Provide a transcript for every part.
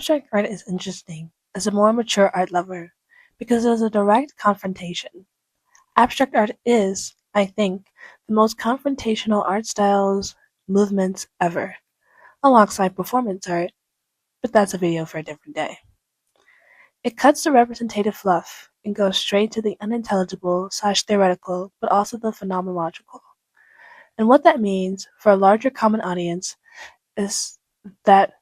Abstract art is interesting as a more mature art lover because it is a direct confrontation. Abstract art is, I think, the most confrontational art styles, movements ever, alongside performance art, but that's a video for a different day. It cuts the representative fluff and goes straight to the unintelligible/theoretical, but also the phenomenological. And what that means for a larger common audience is that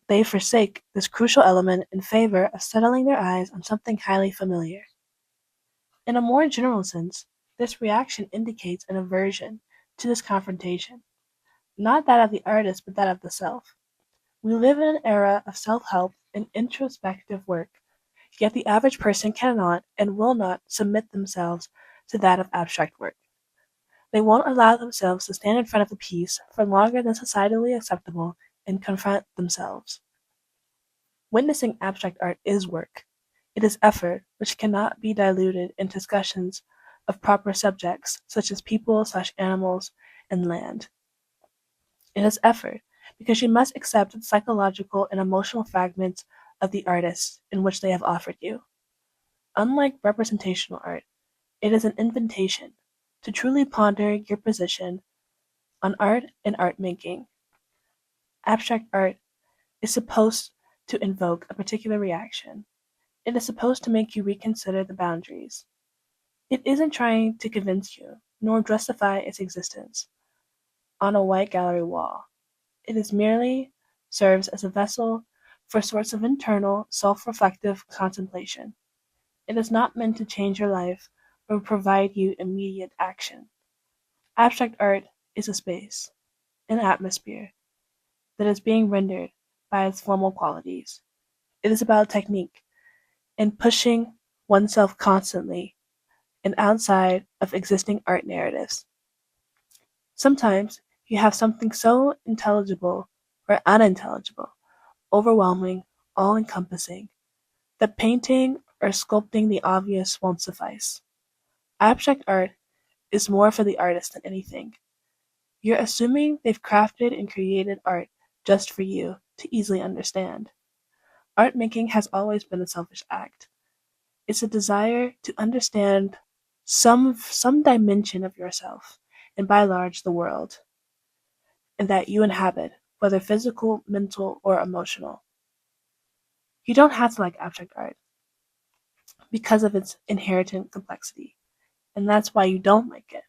they forsake this crucial element in favor of settling their eyes on something highly familiar. In a more general sense, this reaction indicates an aversion to this confrontation, not that of the artist but that of the self. We live in an era of self-help and introspective work, yet the average person cannot and will not submit themselves to that of abstract work. They won't allow themselves to stand in front of a piece for longer than societally acceptable and confront themselves. Witnessing abstract art is work. It is effort which cannot be diluted in discussions of proper subjects such as people/animals and land. It is effort because you must accept the psychological and emotional fragments of the artist in which they have offered you. Unlike representational art, it is an invitation to truly ponder your position on art and art making. Abstract art is supposed to invoke a particular reaction. It is supposed to make you reconsider the boundaries. It isn't trying to convince you, nor justify its existence on a white gallery wall. It is merely serves as a vessel for sorts of internal, self-reflective contemplation. It is not meant to change your life or provide you immediate action. Abstract art is a space, an atmosphere, that is being rendered by its formal qualities. It is about technique and pushing oneself constantly and outside of existing art narratives. Sometimes you have something so intelligible or unintelligible, overwhelming, all-encompassing, that painting or sculpting the obvious won't suffice. Abstract art is more for the artist than anything. You're assuming they've crafted and created art just for you to easily understand. Art making has always been a selfish act. It's a desire to understand some dimension of yourself, and by large the world, and that you inhabit, whether physical, mental, or emotional. You don't have to like abstract art because of its inherent complexity, and that's why you don't like it.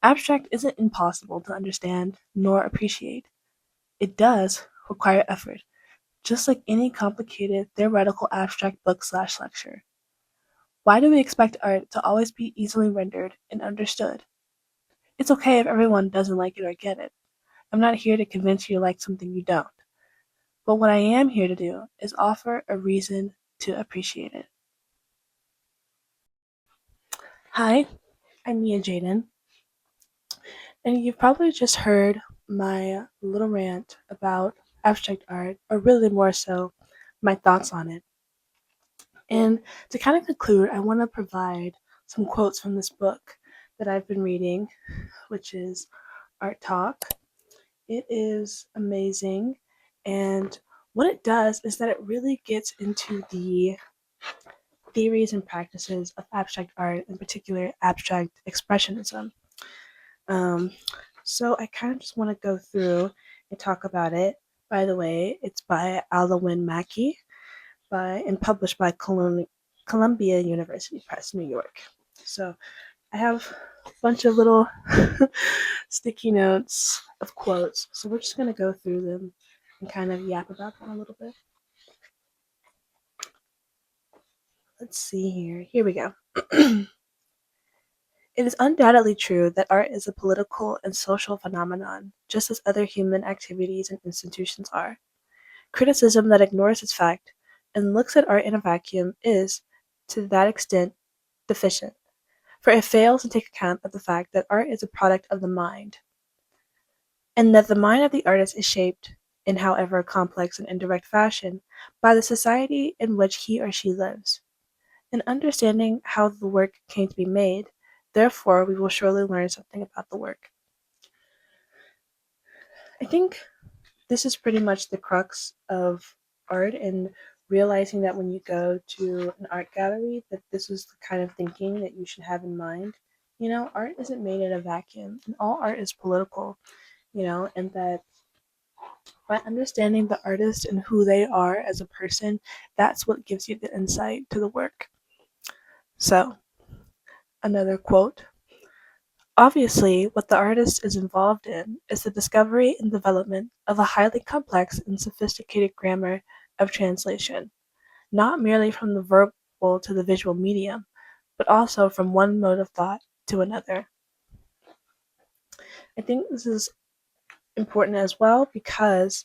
Abstract isn't impossible to understand nor appreciate. It does require effort, just like any complicated theoretical abstract book/lecture. Why do we expect art to always be easily rendered and understood? It's okay if everyone doesn't like it or get it. I'm not here to convince you to like something you don't. But what I am here to do is offer a reason to appreciate it. Hi, I'm Mia Jaden, and you've probably just heard my little rant about abstract art, or really more so, my thoughts on it. And to kind of conclude, I want to provide some quotes from this book that I've been reading, which is Art Talk. It is amazing, and what it does is that it really gets into the theories and practices of abstract art, in particular abstract expressionism. Um, so I kind of just want to go through and talk about it. By the way, it's by Alwynne Mackie and published by Columbia University Press, New York. So I have a bunch of little sticky notes of quotes. So we're just going to go through them and kind of yap about them a little bit. Let's see here. Here we go. It is undoubtedly true that art is a political and social phenomenon, just as other human activities and institutions are. Criticism that ignores its fact and looks at art in a vacuum is, to that extent, deficient, for it fails to take account of the fact that art is a product of the mind, and that the mind of the artist is shaped, in however complex and indirect fashion, by the society in which he or she lives. In understanding how the work came to be made, therefore, we will surely learn something about the work. I think this is pretty much the crux of art and realizing that when you go to an art gallery that this is the kind of thinking that you should have in mind. Art isn't made in a vacuum, and all art is political, and that by understanding the artist and who they are as a person, that's what gives you the insight to the work. So, another quote. Obviously, what the artist is involved in is the discovery and development of a highly complex and sophisticated grammar of translation, not merely from the verbal to the visual medium, but also from one mode of thought to another. I think this is important as well because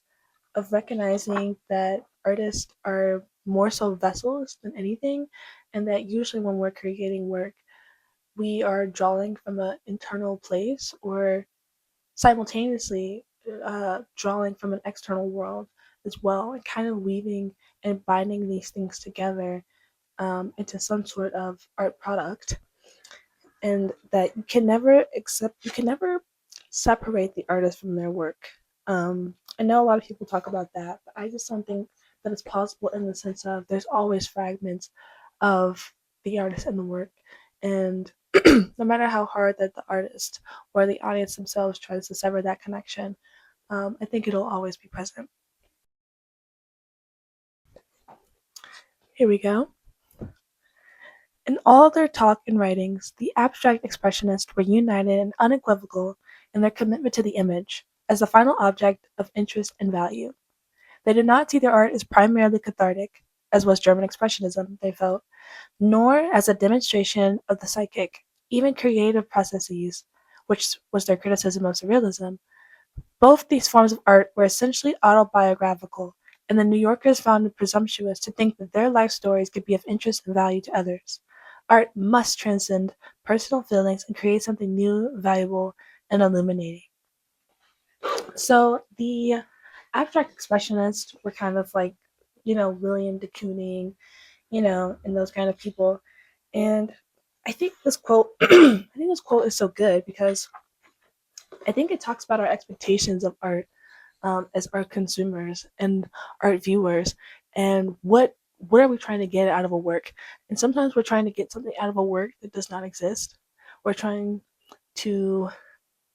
of recognizing that artists are more so vessels than anything, and that usually when we're creating work, we are drawing from an internal place or simultaneously drawing from an external world as well, and kind of weaving and binding these things together into some sort of art product. And that you can never separate the artist from their work. I know a lot of people talk about that, but I just don't think that it's possible in the sense of there's always fragments of the artist and the work. And no matter how hard that the artist or the audience themselves tries to sever that connection, I think it'll always be present. Here we go. In all their talk and writings, the abstract expressionists were united and unequivocal in their commitment to the image as the final object of interest and value. They did not see their art as primarily cathartic, as was German Expressionism, they felt, nor as a demonstration of the psychic, even creative processes, which was their criticism of surrealism. Both these forms of art were essentially autobiographical, and the New Yorkers found it presumptuous to think that their life stories could be of interest and value to others. Art must transcend personal feelings and create something new, valuable, and illuminating. So the abstract expressionists were kind of like, William de Kooning, and those kind of people. And I think this quote, I think this quote is so good because I think it talks about our expectations of art as art consumers and art viewers, and what are we trying to get out of a work? And sometimes we're trying to get something out of a work that does not exist. We're trying to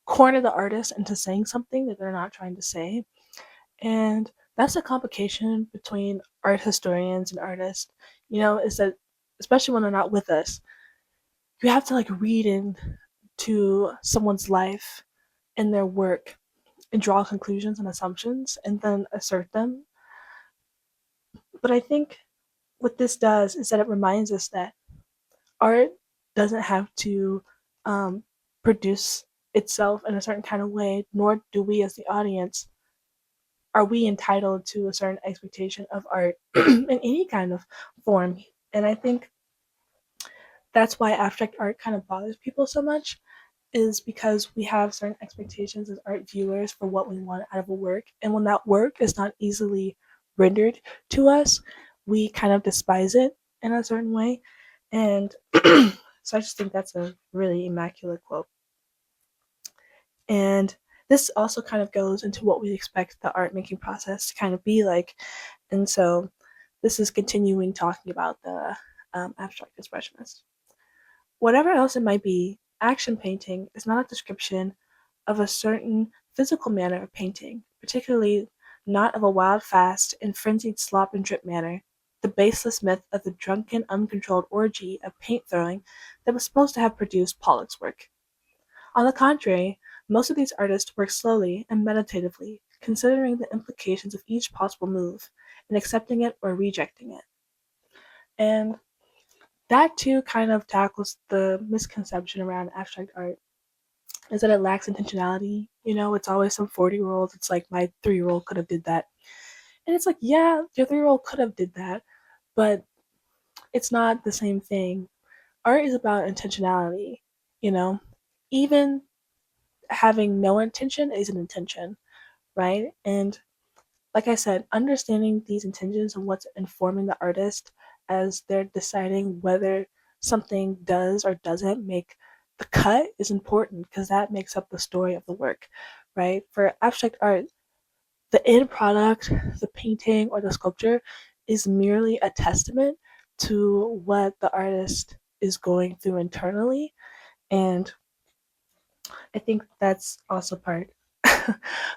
corner the artist into saying something that they're not trying to say. And that's a complication between art historians and artists, is that especially when they're not with us, you have to like read into someone's life and their work and draw conclusions and assumptions and then assert them. But I think what this does is that it reminds us that art doesn't have to um, produce itself in a certain kind of way, nor do we as the audience are we entitled to a certain expectation of art in any kind of form. And I think that's why abstract art kind of bothers people so much, is because we have certain expectations as art viewers for what we want out of a work. And when that work is not easily rendered to us, we kind of despise it in a certain way. And so I just think that's a really immaculate quote. And this also kind of goes into what we expect the art making process to kind of be like. And so this is continuing talking about the abstract expressionist. Whatever else it might be, action painting is not a description of a certain physical manner of painting, particularly not of a wild, fast, and frenzied slop and drip manner, the baseless myth of the drunken, uncontrolled orgy of paint throwing that was supposed to have produced Pollock's work. On the contrary, most of these artists work slowly and meditatively, considering the implications of each possible move, and accepting it or rejecting it. And that too kind of tackles the misconception around abstract art, is that it lacks intentionality. It's always some 40-year-old. It's like my 3-year-old could have did that. And it's like, yeah, your 3-year-old could have did that, but it's not the same thing. Art is about intentionality, you know? Even having no intention is an intention, right? And like I said, understanding these intentions and what's informing the artist as they're deciding whether something does or doesn't make the cut is important because that makes up the story of the work, right? For abstract art, the end product, the painting or the sculpture, is merely a testament to what the artist is going through internally. And I think that's also part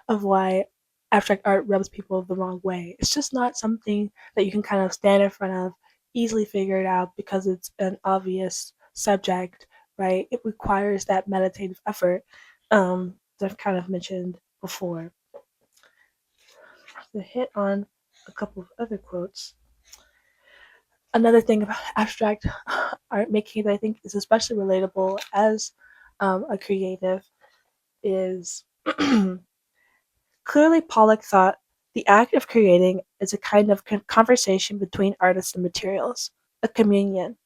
of why abstract art rubs people the wrong way. It's just not something that you can kind of stand in front of, easily figure it out because it's an obvious subject, right? It requires that meditative effort that I've kind of mentioned before. To hit on a couple of other quotes. Another thing about abstract art making that I think is especially relatable as a creative is clearly Pollock thought the act of creating is a kind of conversation between artists and materials, a communion.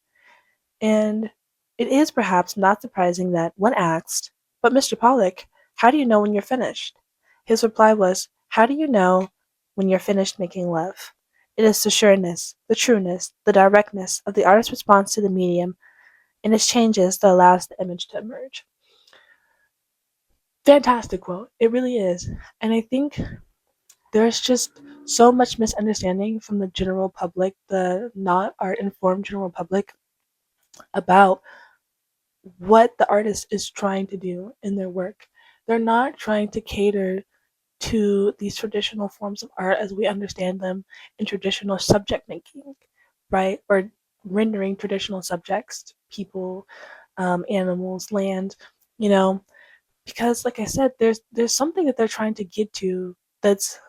And it is perhaps not surprising that when asked, "But Mr. Pollock, how do you know when you're finished?" His reply was, "How do you know when you're finished making love?" It is the sureness, the trueness, the directness of the artist's response to the medium and its changes that allows the image to emerge. Fantastic quote. It really is. And I think there's just so much misunderstanding from the general public, the not art informed general public, about what the artist is trying to do in their work. They're not trying to cater to these traditional forms of art as we understand them in traditional subject making, right? Or rendering traditional subjects, people, animals, land, you know, because like I said, there's something that they're trying to get to that's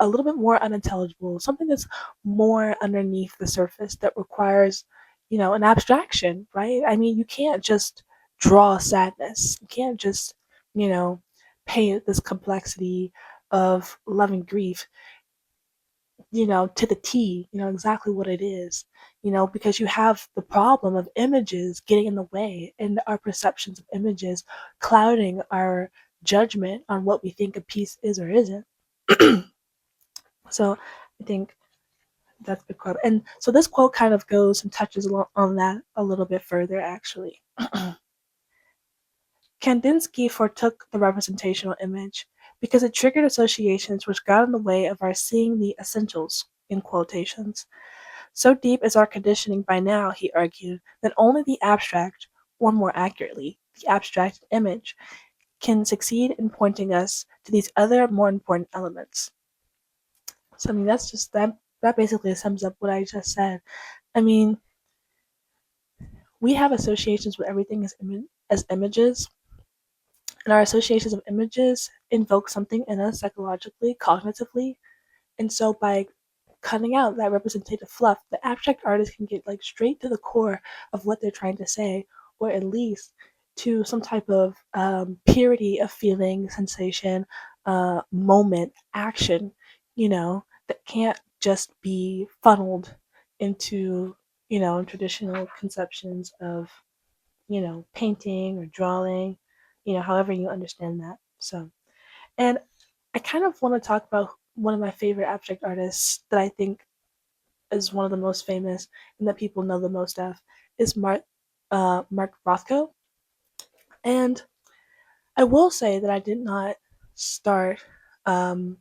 a little bit more unintelligible, something that's more underneath the surface that requires, an abstraction, right? I mean, you can't just draw sadness. You can't just, you know, paint this complexity of love and grief, to the T, exactly what it is, because you have the problem of images getting in the way and our perceptions of images clouding our judgment on what we think a piece is or isn't. So I think that's the quote. And so this quote kind of goes and touches on that a little bit further, actually. Kandinsky foretook the representational image because it triggered associations which got in the way of our seeing the essentials, in quotations. So deep is our conditioning by now, he argued, that only the abstract, or more accurately, the abstract image, can succeed in pointing us to these other more important elements. So I mean that's just that basically sums up what I just said. I mean, we have associations with everything as images, and our associations of images invoke something in us psychologically, cognitively, and so by cutting out that representative fluff, the abstract artist can get like straight to the core of what they're trying to say, or at least to some type of purity of feeling, sensation, moment, action, that can't just be funneled into, traditional conceptions of, painting or drawing, however you understand that. So, and I kind of want to talk about one of my favorite abstract artists that I think is one of the most famous and that people know the most of is Mark Rothko. And I will say that I did not start um,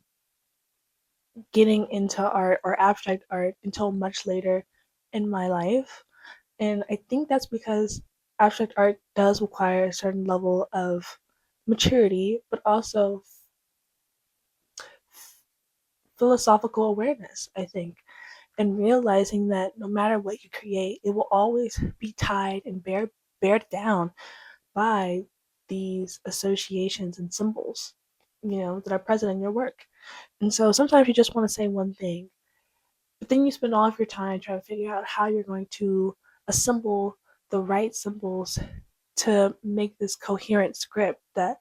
getting into art or abstract art until much later in my life. And I think that's because abstract art does require a certain level of maturity, but also philosophical awareness, I think, and realizing that no matter what you create, it will always be tied and bared down by these associations and symbols, that are present in your work. And so sometimes you just want to say one thing, but then you spend all of your time trying to figure out how you're going to assemble the right symbols to make this coherent script that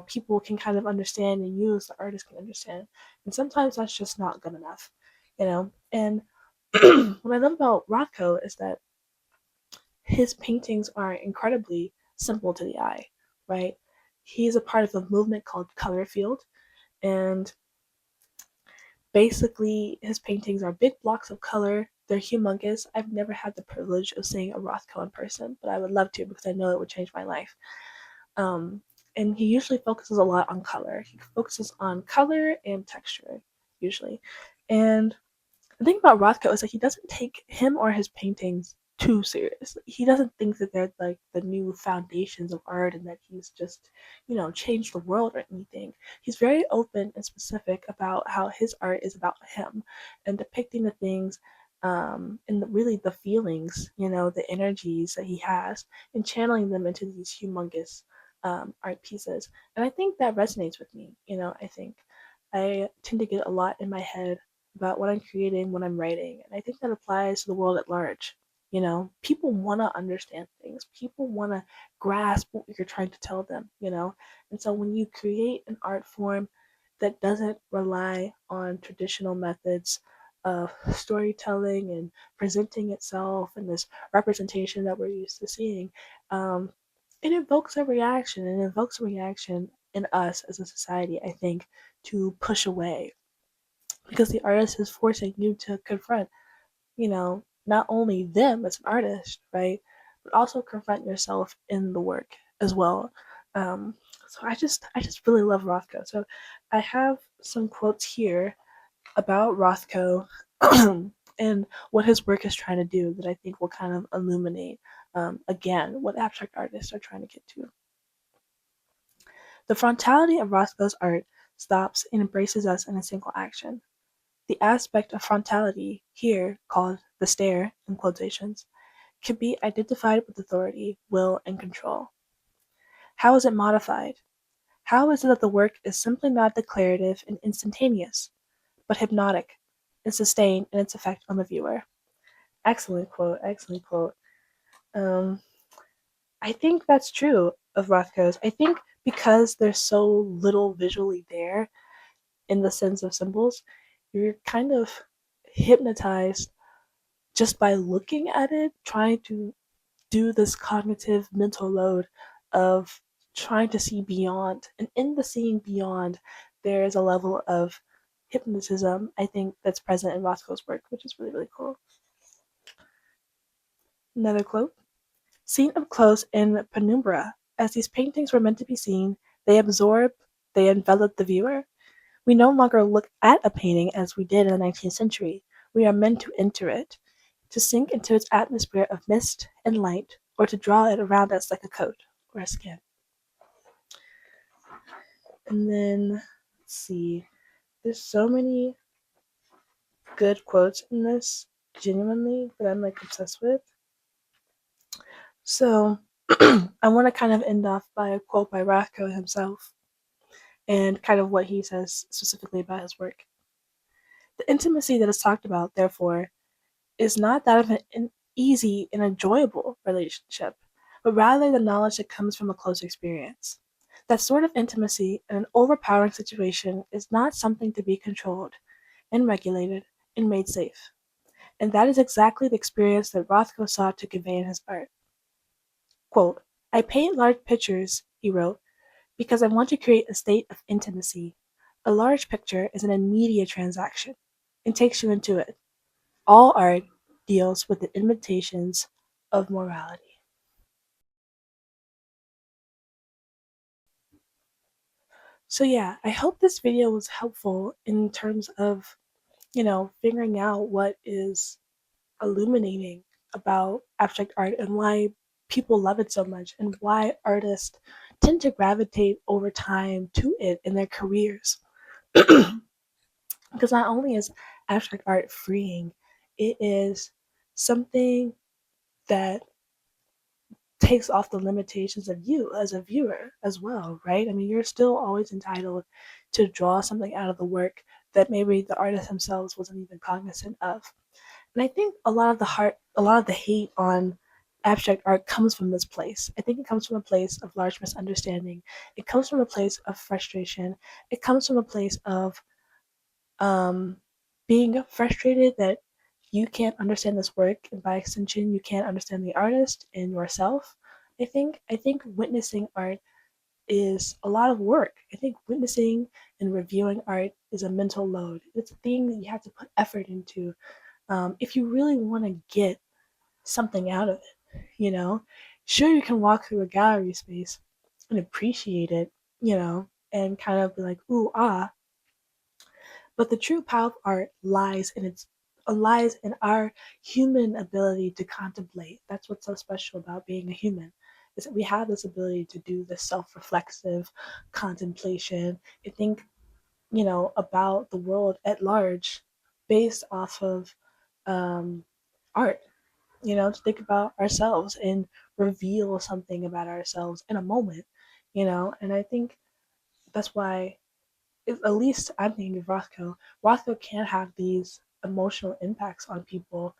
people can kind of understand and use, the artist can understand. And sometimes that's just not good enough, and what I love about Rothko is that his paintings are incredibly simple to the eye, right? He's a part of a movement called color field, and basically his paintings are big blocks of color. They're humongous. I've never had the privilege of seeing a Rothko in person, but I would love to because I know it would change my life. Um, and he usually focuses a lot on color. He focuses on color and texture, usually. And the thing about Rothko is that he doesn't take him or his paintings too seriously. He doesn't think that they're like the new foundations of art and that he's just, changed the world or anything. He's very open and specific about how his art is about him and depicting the things and really the feelings, the energies that he has and channeling them into these humongous art pieces. And I think that resonates with me. I think I tend to get a lot in my head about what I'm creating, what I'm writing. And I think that applies to the world at large. People want to understand things. People want to grasp what you're trying to tell them. And so when you create an art form that doesn't rely on traditional methods of storytelling and presenting itself and this representation that we're used to seeing, it invokes a reaction. It invokes a reaction in us as a society, I think, to push away because the artist is forcing you to confront, not only them as an artist, right, but also confront yourself in the work as well. So I just really love Rothko. So I have some quotes here about Rothko and what his work is trying to do that I think will kind of illuminate again what abstract artists are trying to get to. The frontality of Rothko's art stops and embraces us in a single action. The aspect of frontality, here called the stare, in quotations, can be identified with authority, will, and control. How is it modified? How is it that the work is simply not declarative and instantaneous, but hypnotic and sustained in its effect on the viewer? Excellent quote, excellent quote. Um, I think that's true of Rothko's. I think because there's so little visually there in the sense of symbols, you're kind of hypnotized just by looking at it, trying to do this cognitive mental load of trying to see beyond. And in the seeing beyond, there is a level of hypnotism, I think, that's present in Rothko's work, which is really, really cool. Another quote: seen up close in penumbra, as these paintings were meant to be seen, they envelop the viewer. We no longer look at a painting as we did in the 19th century. We are meant to enter it, to sink into its atmosphere of mist and light, or to draw it around us like a coat or a skin. And then, let's see, there's so many good quotes in this, genuinely, that I'm like obsessed with. So, I want to kind of end off by a quote by Rothko himself and kind of what he says specifically about his work. The intimacy that is talked about, therefore, is not that of an easy and enjoyable relationship, but rather the knowledge that comes from a close experience. That sort of intimacy in an overpowering situation is not something to be controlled and regulated and made safe. And that is exactly the experience that Rothko sought to convey in his art. Quote, I paint large pictures, he wrote, because I want to create a state of intimacy. A large picture is an immediate transaction and takes you into it. All art deals with the imitations of morality. So yeah, I hope this video was helpful in terms of, figuring out what is illuminating about abstract art and why people love it so much and why artists tend to gravitate over time to it in their careers. Because not only is abstract art freeing, it is something that takes off the limitations of you as a viewer as well, right? I mean, you're still always entitled to draw something out of the work that maybe the artist themselves wasn't even cognizant of. And I think a lot of the hate on abstract art comes from this place. I think it comes from a place of large misunderstanding. It comes from a place of frustration. It comes from a place of um, being frustrated that you can't understand this work, and by extension, you can't understand the artist and yourself. I think witnessing art is a lot of work. I think witnessing and reviewing art is a mental load. It's a thing that you have to put effort into if you really want to get something out of it. Sure, you can walk through a gallery space and appreciate it and kind of be like, ooh, ah. But the true power of art lies in our human ability to contemplate. That's what's so special about being a human, is that we have this ability to do this self-reflexive contemplation and think, about the world at large based off of um, art. To think about ourselves and reveal something about ourselves in a moment. And I think that's why, at least I'm thinking of Rothko. Rothko can have these emotional impacts on people.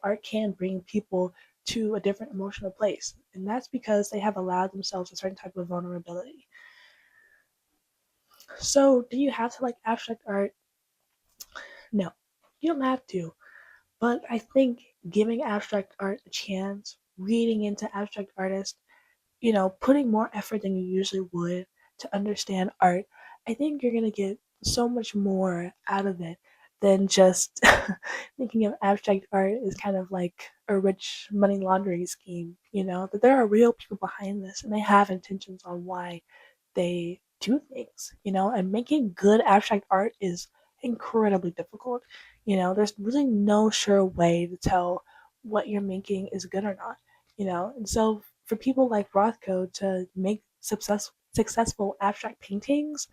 Art can bring people to a different emotional place, and that's because they have allowed themselves a certain type of vulnerability. So, do you have to like abstract art? No, you don't have to. But I think giving abstract art a chance, reading into abstract artists, putting more effort than you usually would to understand art, I think you're going to get so much more out of it than just thinking of abstract art as kind of like a rich money laundering scheme, that there are real people behind this and they have intentions on why they do things, and making good abstract art is incredibly difficult. There's really no sure way to tell what you're making is good or not, and so for people like Rothko to make successful abstract paintings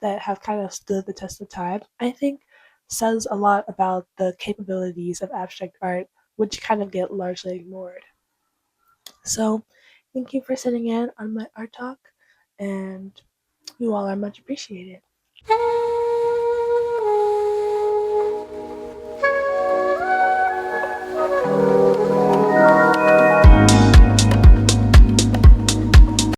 that have kind of stood the test of time, I think says a lot about the capabilities of abstract art, which kind of get largely ignored. So, thank you for sitting in on my art talk, and you all are much appreciated.